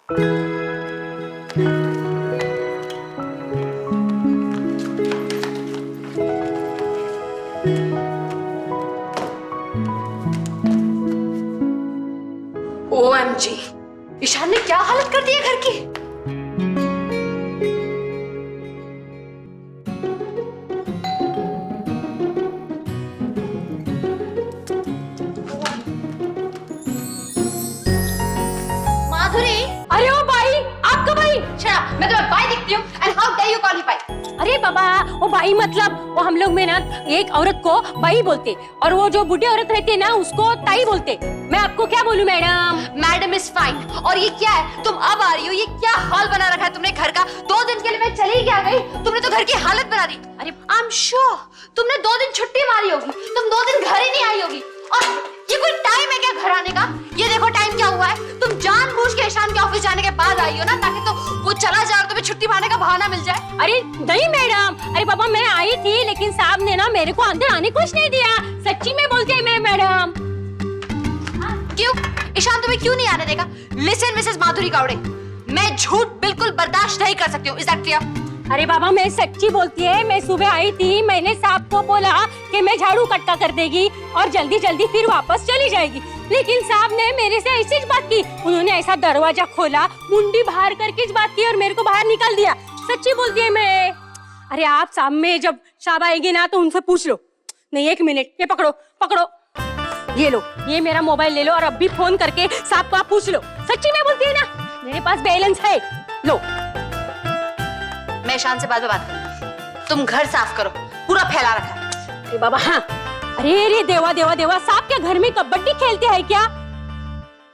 OMG, Ishan ने क्या हालत कर दी है घर की। माधुरी, अरे ओ भाई, आपका भाई? मैं तुम्हें भाई दिखती हूँ and how dare you call me भाई? अरे बाबा, वो भाई मतलब वो हम लोग में ना एक औरत को भाई बोलते और वो जो बुढ़ी औरत रहती है ना उसको ताई बोलते। मैं आपको क्या बोलूं मैडम? Madam is fine. और ये क्या है, तुम अब आ रही हो, ये क्या हाल बना रखा है तुमने घर का। 2 दिन के लिए मैं चली क्या गई, तुमने तो घर की हालत बना दी। अरे आई एम श्योर तुमने 2 दिन छुट्टी मारी होगी, तुम 2 दिन घर ही नहीं आई होगी। और ये कोई टाइम है क्या घर आने का? ये देखो टाइम क्या हुआ है, तुम जानबूझ के ईशान के ऑफिस जाने के बाद आई हो ना, ताकि तो वो चला जाए और तुम्हें छुट्टी मारने का बहाना मिल जाए। अरे नहीं मैडम, अरे बाबा मैं आई थी लेकिन साहब ने ना मेरे को अंदर आने कुछ नहीं दिया। सच्ची में बोलते हैं मैं मैडम। क्यों ईशान तुम्हें क्यों नहीं आने देगा? लिसन मिसेस माधुरी कावड़े, मैं झूठ बिल्कुल बर्दाश्त नहीं कर सकती हूँ। Is that clear? अरे बाबा मैं सच्ची बोलती है, मैं सुबह आई थी, मैंने साहब को बोला कि मैं झाड़ू कट्टा कर देगी और जल्दी जल्दी फिर वापस चली जाएगी, लेकिन साहब ने मेरे से ऐसी बात की। उन्होंने ऐसा दरवाजा खोला, मुंडी बाहर करके बात की और मेरे को बाहर निकाल दिया। सच्ची बोलती है मैं। अरे आप सामने जब साहब आएंगे ना तो उनसे पूछ लो। नहीं 1 मिनट, ये पकड़ो पकड़ो, ये लो, ये मेरा मोबाइल ले लो और अभी फोन करके साहब को आप पूछ लो। सच्ची में बोलती है ना, मेरे पास बैलेंस है। लो मैं ईशान से बाद में बात करूंगी। तुम घर साफ करो, पूरा फैला रखा है। अरे बाबा हाँ, अरे देवा देवा देवा, साहब क्या घर में कबड्डी खेलते हैं क्या?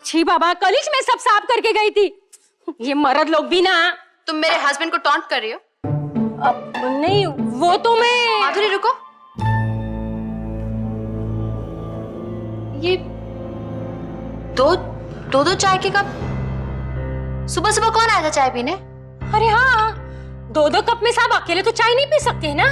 छी बाबा, कॉलेज में सब साफ करके गई थी। ये मर्द लोग भी ना। तुम मेरे हस्बैंड को टॉन्ट कर रही हो? अब नहीं, वो तो मैं। माधुरी रुको, ये दो चाय के कप सुबह सुबह कौन आया था चाय पीने? अरे हाँ, 2 कप में साहब अकेले तो चाय नहीं पी सकते है ना।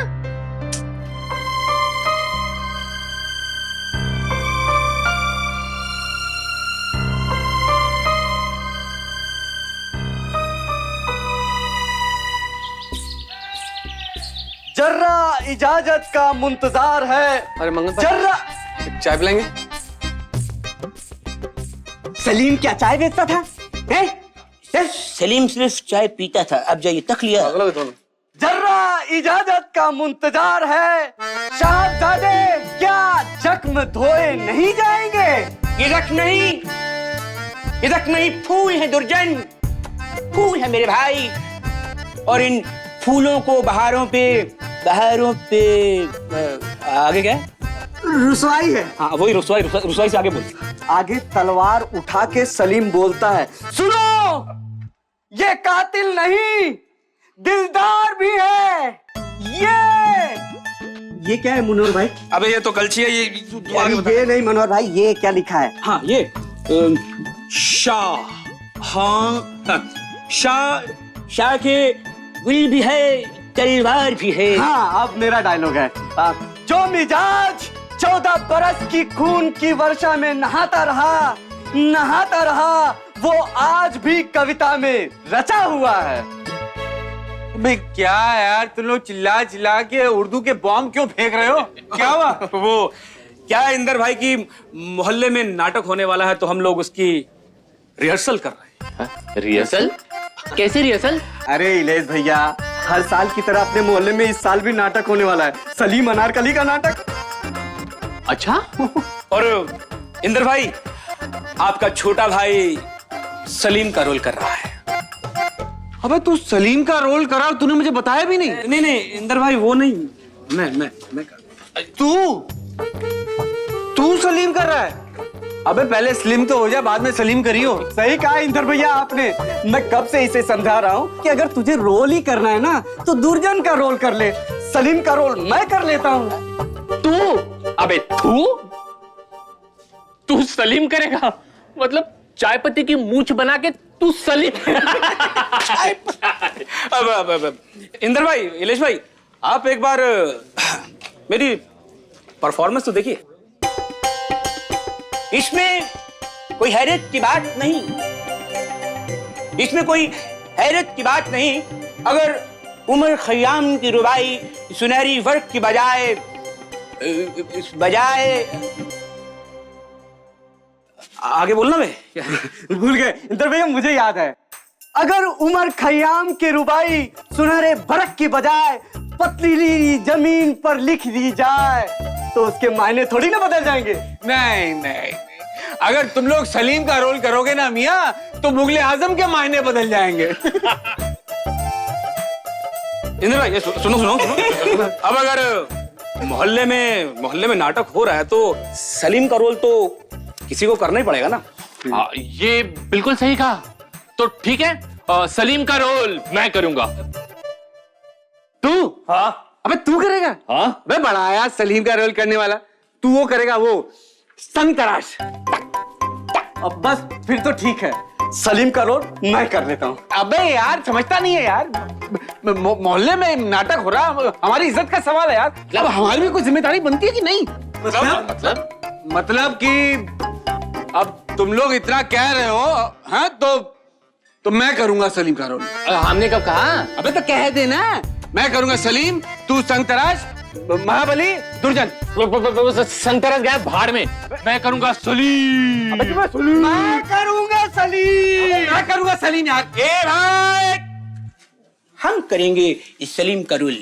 जर्रा इजाजत का मुंतजार है। अरे मंगल जर्रा चाय पिलाएंगे? सलीम क्या चाय बेचता था? सलीम सिर्फ चाय पीता था, अब जाइए तक लिया। जर्रा इजाजत का मुंतजार है। शहजादे क्या जख्म धोए नहीं जाएंगे? ये रख नहीं, फूल है दुर्जन, फूल है मेरे भाई। और इन फूलों को बहारों पे आगे क्या है? रुसवाई है। हाँ वही रुसवाई से आगे बोल। आगे तलवार उठा के सलीम बोलता है, सुनो, ये कातिल नहीं दिलदार भी है। ये क्या है मनोहर भाई? अबे ये तो कलछी है, ये नहीं मनोहर भाई, ये क्या लिखा है? हाँ ये शाह, हाँ शाह के गुल भी है, तलवार भी है। हाँ अब मेरा डायलॉग है। जो मिजाज 14 बरस की खून की वर्षा में नहाता रहा, वो आज भी कविता में रचा हुआ है। भाई क्या यार, तुम लोग चिल्ला के उर्दू के बॉम्ब क्यों फेंक रहे हो? क्या हुआ? वो क्या है, इंदर भाई की मोहल्ले में नाटक होने वाला है तो हम लोग उसकी रिहर्सल कर रहे हैं। रिहर्सल? कैसे रिहर्सल? अरे इलेश भैया, हर साल की तरह अपने मोहल्ले में इस साल भी नाटक होने वाला है, सलीम अनारकली का नाटक। अच्छा। और इंदर भाई, आपका छोटा भाई सलीम का रोल कर रहा है। अबे तू सलीम का रोल करा, तूने मुझे बताया भी नहीं। नहीं इंदर भाई वो नहीं, मैं तू सलीम कर रहा है? अबे पहले स्लिम तो हो जा, बाद में सलीम करियो। सही कहा इंदर भैया आपने। मैं कब से इसे समझा रहा हूँ कि अगर तुझे रोल ही करना है ना तो दुर्जन का रोल कर ले, सलीम का रोल मैं कर लेता हूँ। तू सलीम करेगा? मतलब चाय पत्ती की मूंछ बना के तू सलीम? अब इंदर भाई, इलेश भाई, आप एक बार मेरी परफॉर्मेंस तो देखिए। इसमें कोई हैरत की बात नहीं, इसमें कोई हैरत की बात नहीं। अगर उमर खयाम की रुबाई सुनहरी वर्क की बजाय आगे बोलना मैं भूल गए इंदर भैया, मुझे याद है। अगर उमर खयाम के रुबाई सुनहरे बरक की बजाय पतली जमीन पर लिख दी जाए तो उसके मायने थोड़ी ना बदल जाएंगे। नहीं नहीं नहीं, अगर तुम लोग सलीम का रोल करोगे ना मियाँ, तो मुगले आजम के मायने बदल जाएंगे। इंद्र भाई ये सुनो सुनो सुनो। अब अगर मोहल्ले में नाटक हो रहा है तो सलीम का रोल तो किसी को करना ही पड़ेगा ना। ये बिल्कुल सही कहा। तो ठीक है, सलीम का रोल मैं करूंगा। तू? हाँ। अबे तू करेगा? हाँ। अबे बड़ा आया सलीम का रोल करने वाला। तू वो करेगा, वो संतराश। अब बस फिर तो ठीक है, सलीम का रोल मैं कर लेता हूँ। अबे यार समझता नहीं है यार, मोहल्ले में नाटक हो रहा, हमारी इज्जत का सवाल है यार। अब हमारी भी कोई जिम्मेदारी बनती है कि नहीं? मतलब कि अब तुम लोग इतना कह रहे हो, हाँ तो मैं करूंगा सलीम का रोल। हमने कब कहा? अबे तो कह देना, मैं करूंगा सलीम, तू संतराश, महाबली, दुर्जन। संतरस गया भाड़ में, मैं करूंगा सलीम। मैं करूंगा सलीम यार। ए भाई, हम करेंगे इस सलीम का रोल।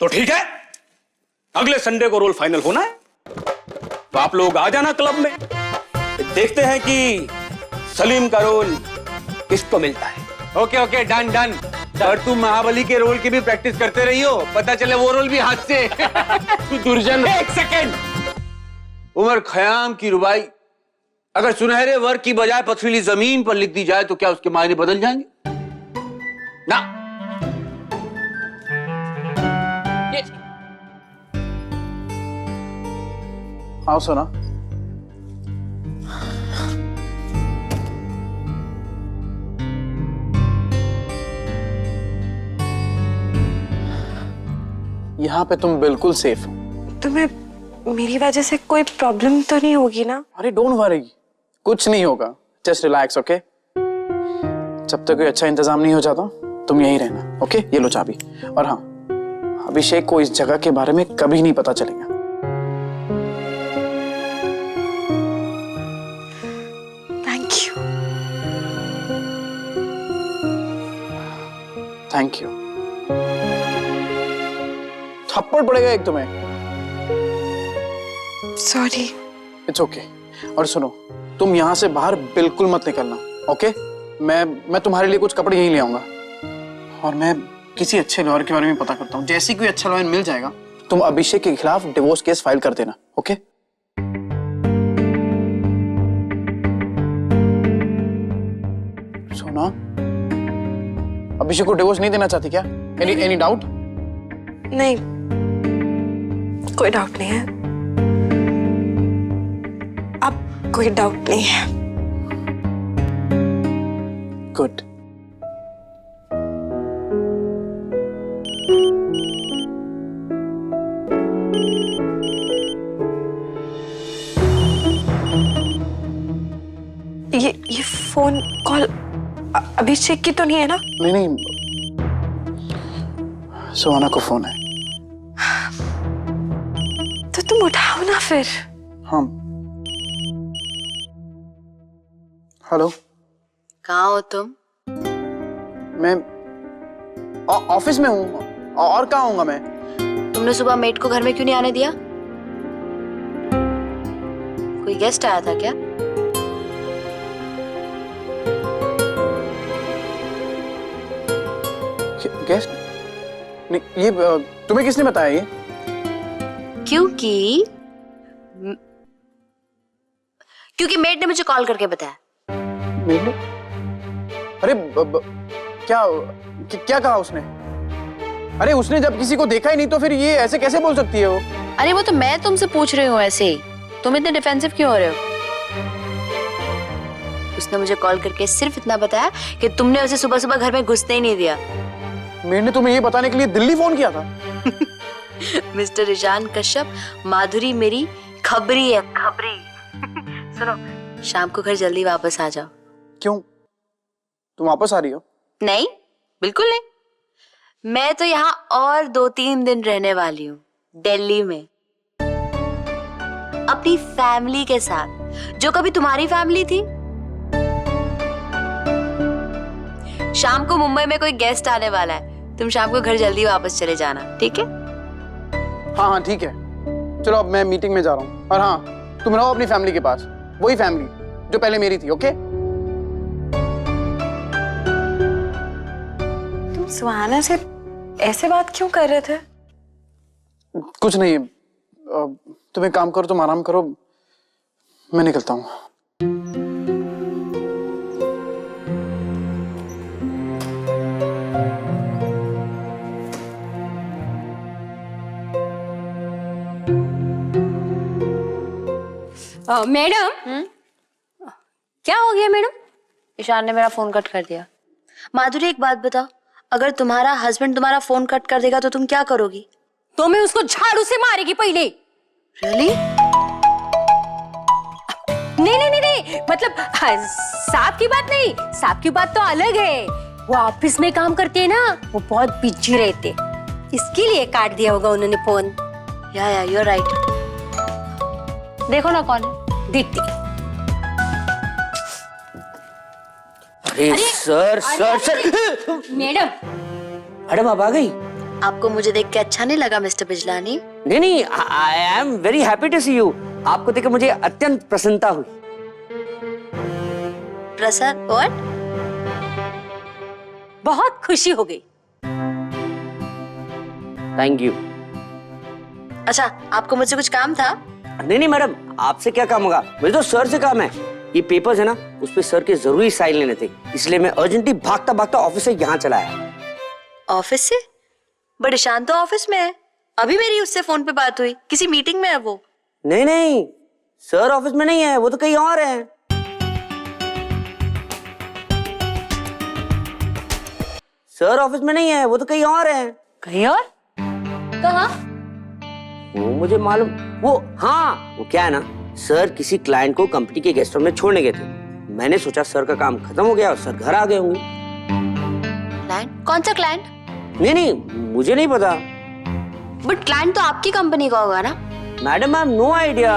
तो ठीक है, अगले संडे को रोल फाइनल होना है तो आप लोग आ जाना क्लब में, देखते हैं कि सलीम का रोल किसको मिलता है। Okay okay, done done. और तू महाबली के रोल की भी प्रैक्टिस करते रही हो, पता चले वो रोल भी हाथ से। तू दुर्जन। एक सेकेंड, उमर खयाम की रुबाई अगर सुनहरे वर्क की बजाय पथरीली जमीन पर लिख दी जाए तो क्या उसके मायने बदल जाएंगे? ना। हाँ सुना। यहाँ पे तुम बिल्कुल सेफ हो। तुम्हें मेरी वजह से कोई प्रॉब्लम तो नहीं होगी ना? अरे डोंट वरी, कुछ नहीं होगा, जस्ट रिलैक्स। ओके, जब तक कोई अच्छा इंतजाम नहीं हो जाता तुम यहीं रहना। ओके, ये लो चाबी। और हाँ, अभिषेक को इस जगह के बारे में कभी नहीं पता चलेगा। Thank you. Thank you. थप्पड़ पड़ेगा एक तुम्हें। सॉरी। It's okay. और सुनो, तुम यहाँ से बाहर बिल्कुल मत निकलना। ओके, मैं तुम्हारे लिए कुछ कपड़े यहीं ले आऊंगा और मैं किसी अच्छे लॉयर के बारे में पता करता हूँ। जैसे कोई अच्छा लॉयर मिल जाएगा तुम अभिषेक के खिलाफ डिवोर्स केस फाइल कर देना। ओके? सोना, अभिषेक को डिवोर्स नहीं देना चाहती क्या? Any doubt? नहीं, कोई डाउट नहीं है। अब कोई डाउट नहीं है। गुड। ये फोन कॉल अभिषेक की तो नहीं है ना? नहीं, सोना को फोन है। तो तुम उठाओ ना फिर। हाँ। हेलो। कहाँ हो तुम? मैं ऑफिस में हूँ। और कहाँ हूँगा मैं? तुमने सुबह मेट को घर में क्यों नहीं आने दिया? कोई गेस्ट आया था क्या? गेस्ट? नहीं, ये तुम्हें किसने बताया ये? क्योंकि मेट ने मुझे कॉल करके बताया। मेरे? अरे क्या कहा उसने? अरे उसने जब किसी को देखा ही नहीं तो फिर ये ऐसे कैसे बोल सकती है वो? अरे वो तो मैं तुमसे पूछ रही हूँ ऐसे ही। तुम इतने डिफेंसिव क्यों हो रहे हो? उसने मुझे कॉल करके सिर्फ इतना बताया कि तुमने उसे सुबह सुबह घर में घुसने ही नहीं दिया। मैंने तुम्हें ये बताने के लिए दिल्ली फोन किया था। मिस्टर ईशान कश्यप, माधुरी मेरी खबरी है, खबरी। सुनो, शाम को घर जल्दी वापस आ जाओ। क्यों? तुम वापस आ रही हो? नहीं, बिल्कुल नहीं। मैं तो यहाँ और 2-3 दिन रहने वाली हूँ, दिल्ली में, अपनी फैमिली के साथ, जो कभी तुम्हारी फैमिली थी। शाम को मुंबई में कोई गेस्ट आने वाला है, तुम शाम को घर जल्दी वापस चले जाना, ठीक है? हाँ हाँ ठीक है, चलो अब मैं मीटिंग में जा रहा हूँ। और हाँ, तुम रहो अपनी फैमिली के पास, वही फैमिली जो पहले मेरी थी। ओके? तुम सुहाना से ऐसे बात क्यों कर रहे थे? कुछ नहीं, तुम एक काम करो, तुम आराम करो, मैं निकलता हूँ। मैडम, क्या हो गया मैडम? ईशान ने मेरा फोन कट कर दिया। माधुरी, एक बात बताओ, अगर तुम्हारा हस्बैंड तुम्हारा फोन कट कर देगा तो तुम क्या करोगी? तो मैं उसको झाड़ू से मारेगी पहले। रियली? नहीं, मतलब सांप की बात नहीं, सांप की बात तो अलग है। वो ऑफिस में काम करते हैं ना, वो बहुत बिजी रहते, इसके लिए काट दिया होगा उन्होंने फोन। या यू आर राइट। देखो ना कौन है। दीप्ति। अरे sir sir sir, madam, madam आप आ गई? आपको मुझे देख के अच्छा नहीं लगा मिस्टर बिजलानी? नहीं, I am very happy to see you. आपको देखकर मुझे अत्यंत प्रसन्नता हुई। प्रसन्न? व्हाट? बहुत खुशी हो गई। Thank you. अच्छा, आपको मुझसे कुछ काम था? नहीं मैडम, आपसे क्या काम होगा, मुझे तो सर से काम है। ये पेपर्स है ना, उस पे सर के जरूरी साइन लेने थे, इसलिए मैं अर्जेंटली भागता भागता ऑफिस से यहाँ चला आया। ऑफिस से? बट ईशान तो ऑफिस में है, अभी मेरी उससे फोन पे बात हुई, किसी मीटिंग में है वो। नहीं, सर ऑफिस में नहीं है, वो तो कहीं और है। सर ऑफिस में नहीं है, वो तो कहीं और है। कहीं और? कहाँ? वो मुझे मालूम, वो हाँ, वो क्या है ना, सर किसी क्लाइंट को कंपनी के गेस्ट हाउस में छोड़ने गए थे। मैंने सोचा सर का काम खत्म हो गया और सर घर आ गए होंगे। क्लाइंट? कौन सा क्लाइंट? नहीं, मुझे नहीं पता। बट क्लाइंट तो आपकी कंपनी का होगा ना? Madam, I have no idea.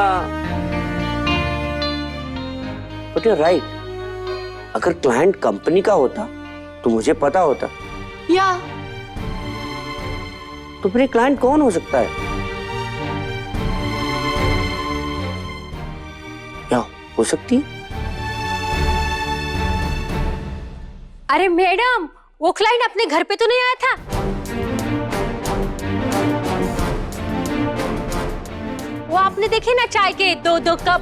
But you are right, अगर क्लाइंट कंपनी का होता तो मुझे पता होता। या तो फिर क्लाइंट कौन हो सकता है? क्या हो सकती है? अरे मैडम, वो क्लाइंट अपने घर पे तो नहीं आया था? वो आपने देखे ना, चाय के 2-2 कप।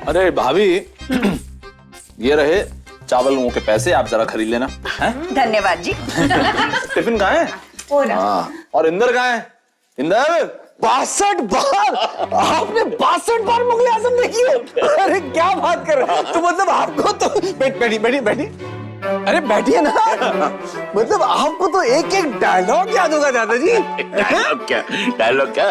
अरे भाभी, ये रहे चावलों के पैसे, आप जरा खरीद लेना। धन्यवाद जी। टिफिन कहाँ है? हाँ, और इंदर कहाँ है? इंदर, 62 बार आपने 62 बार मुगले आजम देखी हो? अरे क्या बात कर रहे हो? तो मतलब आपको तो बैठी अरे बैठिए ना। मतलब आपको तो एक एक डायलॉग याद होगा दादाजी। डायलॉग क्या,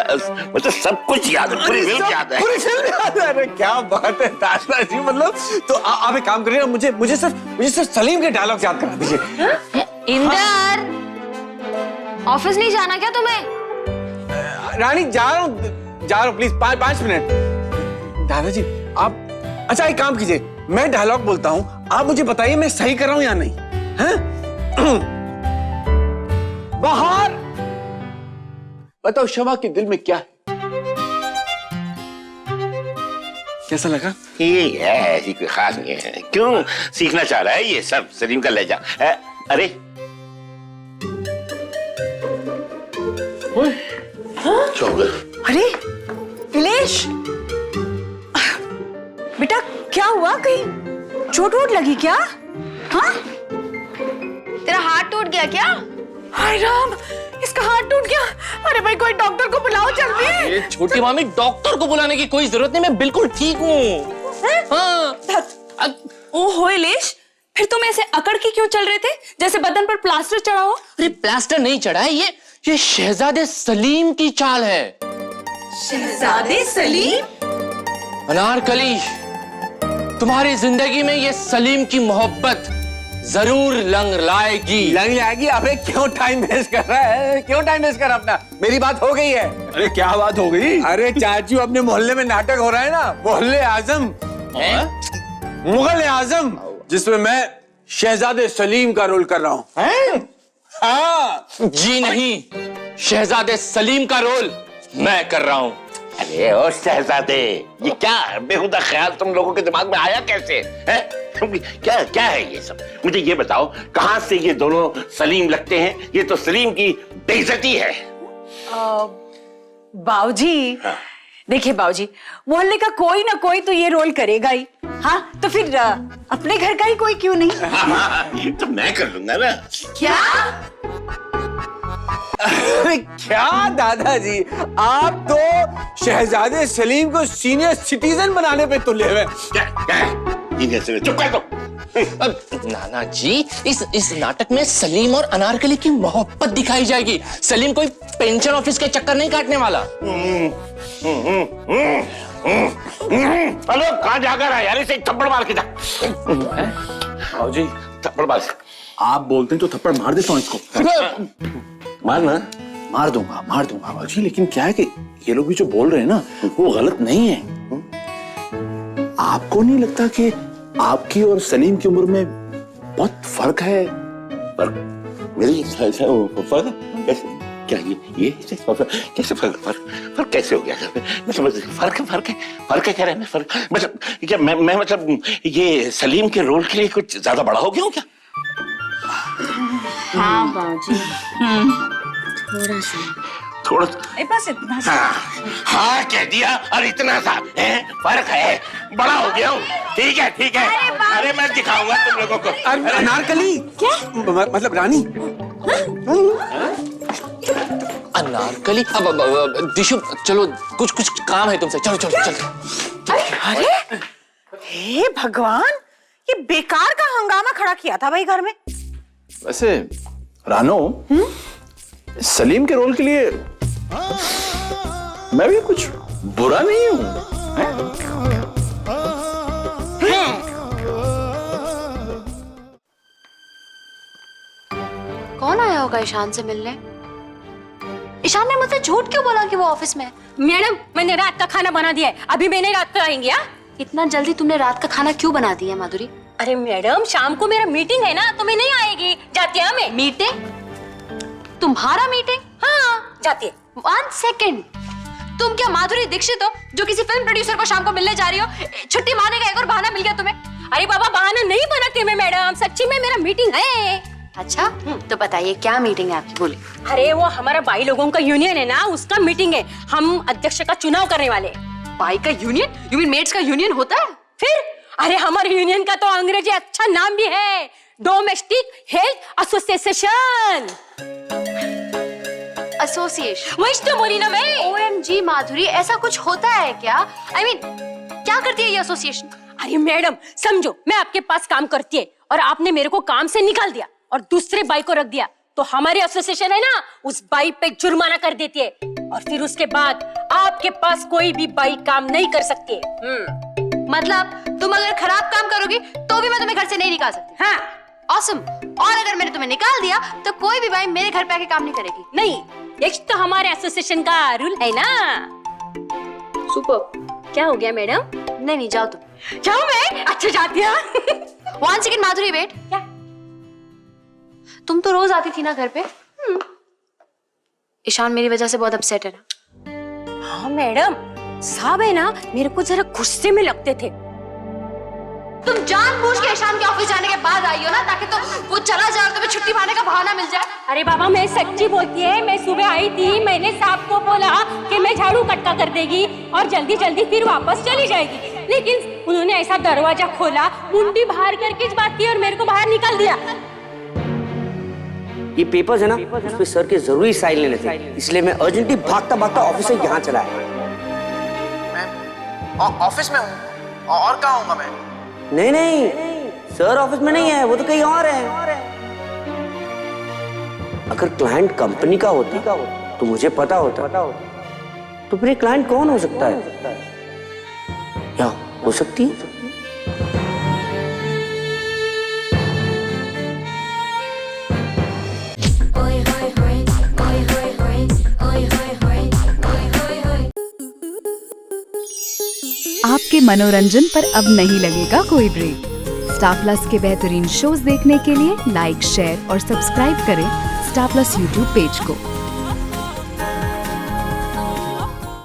मतलब सब कुछ याद है, पूरी फिल्म याद है। पूरी फिल्म याद है। अरे क्या बात है दादाजी। मतलब तो आप एक काम करिए, मुझे सिर्फ सलीम के डायलॉग याद करा दीजिए। इंदर, ऑफिस नहीं जाना क्या तुम्हें? रानी जा रहा हूँ प्लीज 5 मिनट। दादाजी आप, अच्छा एक काम कीजिए, मैं डायलॉग बोलता हूँ, आप मुझे बताइए मैं सही कर रहा हूँ या नहीं। हैं? बाहर बताओ शमा के दिल में क्या है? कैसा लगा? ये है, ऐसी कोई खास नहीं है। क्यों सीखना चाह रहा है ये सब सलीम का लहजा? अरे अरे इलेश, बेटा क्या हुआ, कहीं चोट वोट लगी क्या? हाँ, तेरा हाथ टूट गया क्या? हाय राम, इसका हाथ टूट गया। अरे भाई कोई डॉक्टर को बुलाओ जल्दी। छोटी मामी, डॉक्टर को बुलाने की कोई जरूरत नहीं, मैं बिल्कुल ठीक हूँ। हाँ। ओहो इलेश, फिर तुम ऐसे अकड़ के क्यों चल रहे थे, जैसे बदन पर प्लास्टर चढ़ा हो? अरे प्लास्टर नहीं चढ़ा है, ये शहजादे सलीम की चाल है। शहजादे सलीम? अनारकली, तुम्हारी जिंदगी में ये सलीम की मोहब्बत जरूर लंग लाएगी। लग जाएगी। अबे क्यों टाइम वेस्ट कर रहा है? क्यों टाइम वेस्ट कर रहा अपना? मेरी बात हो गई है। अरे क्या बात हो गई? अरे चाचू, अपने मोहल्ले में नाटक हो रहा है ना, मोहल्ले आजम, मुगल आजम, जिसमें मैं शहजादे सलीम का रोल कर रहा हूँ। हाँ जी नहीं, शहजादे सलीम का रोल मैं कर रहा हूँ। अरे ओ शहजादे, ये क्या बेहुदा ख्याल तुम लोगों के दिमाग में आया कैसे? हैं? क्या क्या है ये सब? मुझे ये बताओ, कहां से ये दोनों सलीम लगते हैं? ये तो सलीम की बेइज्जती है। बाऊजी, देखिए बाऊजी, मोहल्ले का कोई ना कोई तो ये रोल करेगा ही। हाँ, तो फिर अपने घर का ही कोई क्यों नहीं? ये तो मैं कर लूंगा ना। क्या? अरे क्या दादाजी, आप तो शहजादे सलीम को सीनियर सिटीजन बनाने पे तुले हुए। क्या है? चुप कर दो। नाना जी, इस नाटक में सलीम और अनारकली की मोहब्बत दिखाई जाएगी। सलीम कोई पेंशन ऑफिस के चक्कर नहीं काटने वाला। हेलो, कहाँ जाकर है यार? इसे एक थप्पड़ मार के जा। बाबूजी, थप्पड़ मार। आप बोलते हैं तो थप्पड़ मार देता हूँ इसको। मारना? मार दूंगा बाबूजी, लेकिन क्या है कि ये लोग भी जो बोल रहे हैं ना, वो गलत नहीं है। आपको नहीं लगता कि आपकी और सलीम की उम्र में बहुत फर्क है? मेरी फर्क कैसे? क्या ये कैसे फर्क कैसे हो गया? मतलब फर्क कह रहे हैं? फर्क मतलब क्या? मैं मतलब ये सलीम के रोल के लिए कुछ ज्यादा बड़ा हो गया हूँ क्या? हाँ बाऊजी, थोड़ा बस इतना सा। हाँ कह दिया, और इतना सा है? फर्क है, बड़ा हो गया हूँ। ठीक है। अरे मैं दिखाऊंगा तुम लोगों को। अनारकली क्या? मतलब रानी। अनारकली, अब दिशु, चलो कुछ काम है तुमसे। चलो। अरे हे भगवान, ये बेकार का हंगामा खड़ा किया था भाई घर में। वैसे रानो, सलीम के रोल के लिए मैं भी कुछ बुरा नहीं हूं। कौन आया होगा ईशान से मिलने? ईशान ने मुझसे झूठ क्यों बोला कि वो ऑफिस में है? मैडम, मैंने रात का खाना बना दिया है, अभी मैंने रात को आएंगे। इतना जल्दी तुमने रात का खाना क्यों बना दिया माधुरी? अरे मैडम, शाम को मेरा मीटिंग है ना, तो मैं नहीं आएगी। जाती है मैं। मीटिंग? तुम्हारा मीटिंग? हाँ, जाती है। 1 सेकेंड, तुम क्या माधुरी दीक्षित हो जो किसी फिल्म प्रोड्यूसर को शाम को मिलने जा रही हो? छुट्टी मारने का एक और बहाना मिल गया तुम्हें। अरे बाबा, बहाना नहीं बनाती मैं मैडम, सच्ची में मेरा मीटिंग है। अच्छा, तो बताइए क्या मीटिंग है आपकी? बोलिए। अरे वो हमारा भाई लोगों का यूनियन है ना, उसका मीटिंग है। हम अध्यक्ष का चुनाव करने वाले। भाई का यूनियन? यू मीन मेड्स का यूनियन होता है? फिर अरे हमारे यूनियन का तो अंग्रेजी अच्छा नाम भी है, डोमेस्टिक हेल्थ एसोसिएशन। एसोसिएशन? वही तो बोली ना मैं। OMG माधुरी, ऐसा कुछ होता है क्या? I mean, क्या करती है ये एसोसिएशन? अरे मैडम, समझो मैं आपके पास काम करती है और आपने मेरे को काम से निकाल दिया और दूसरे बाई को रख दिया, तो हमारी एसोसिएशन है ना, उस बाई पे जुर्माना कर देती है और फिर उसके बाद आपके पास कोई भी बाई काम नहीं कर सकती है। मतलब तुम अगर खराब काम करोगी तो भी मैं तुम्हें घर से नहीं निकाल सकती? हाँ। ऑसम। और अगर मैंने तुम्हें निकाल दिया तो कोई भी बाई मेरे घर पे आके काम नहीं करेगी? नहीं, ये तो हमारे एसोसिएशन का रूल है ना। सुपर। क्या हो गया मैडम? नहीं, जाओ तुम। जाओ मैं? अच्छा जाती है। 1 सेकेंड माधुरी, वेट। क्या? तुम तो रोज आती थी ना घर पे। ईशान मेरी वजह से बहुत अपसेट है ना? हाँ मैडम, साहब है ना, मेरे को जरा गुस्से में लगते थे। तुम जानबूझ के ईशान के ऑफिस जाने के बाद आई हो ना, ताकि तो वो चला जाए और तुम्हें छुट्टी मारने का बहाना मिल जाए। अरे बाबा, मैं सच्ची बोलती है, मैं सुबह आई थी, मैंने साहब को बोला कि मैं झाड़ू कटका कर देगी और जल्दी जल्दी फिर वापस चली जाएगी, लेकिन उन्होंने ऐसा दरवाजा खोला, मुंडी बाहर करके बात की और मेरे को बाहर निकाल दिया। ये पेपर्स है ना, उस पे सर के जरूरी साइन लेने थे, इसलिए मैं अर्जेंटली भागता भागता ऑफिस से यहाँ चला आया। मैं ऑफिस में हूँ, और कहाँ हूँ मैं? नहीं, सर ऑफिस में नहीं है, वो तो कहीं और है। अगर क्लाइंट कंपनी का होता तो मुझे पता होता। तो फिर क्लाइंट कौन हो सकता है? या हो सकती है आपके मनोरंजन पर अब नहीं लगेगा कोई ब्रेक। स्टार प्लस के बेहतरीन शोज देखने के लिए लाइक, शेयर और सब्सक्राइब करें स्टार प्लस यूट्यूब पेज को।